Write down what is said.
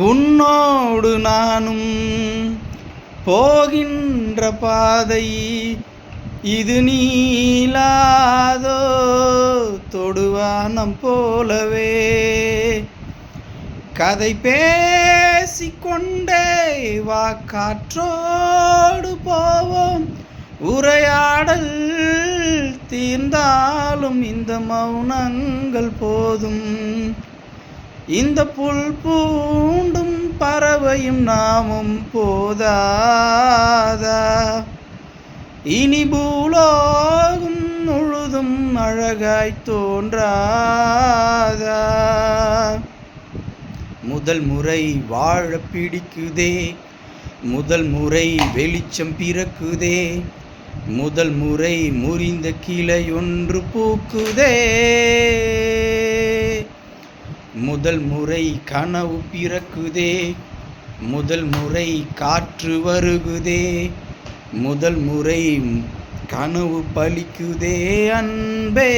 உன்னோடு நானும் போகின்ற பாதை இது நீளாதோ தொடுவானம் போலவே கதை பேசிக்கொண்டே வா காற்றோடு போவோம் உரையாடல் தீர்ந்தாலும் இந்த மௌனங்கள் போதும் இந்த புல் பூண்டும் பறவையும் நாமும் போதாதா இனி பூலோகம் முழுதும் அழகாய் தோன்றாதா முதல் முறை வாழ பிடிக்குதே முதல் முறை வெளிச்சம் பிறக்குதே முதல் முறை முறிந்த கிளை ஒன்று பூக்குதே முதல் முறை கனவு பிறக்குதே முதல் முறை காற்று வருகுதே முதல் முறை கனவு பலிக்குதே அன்பே.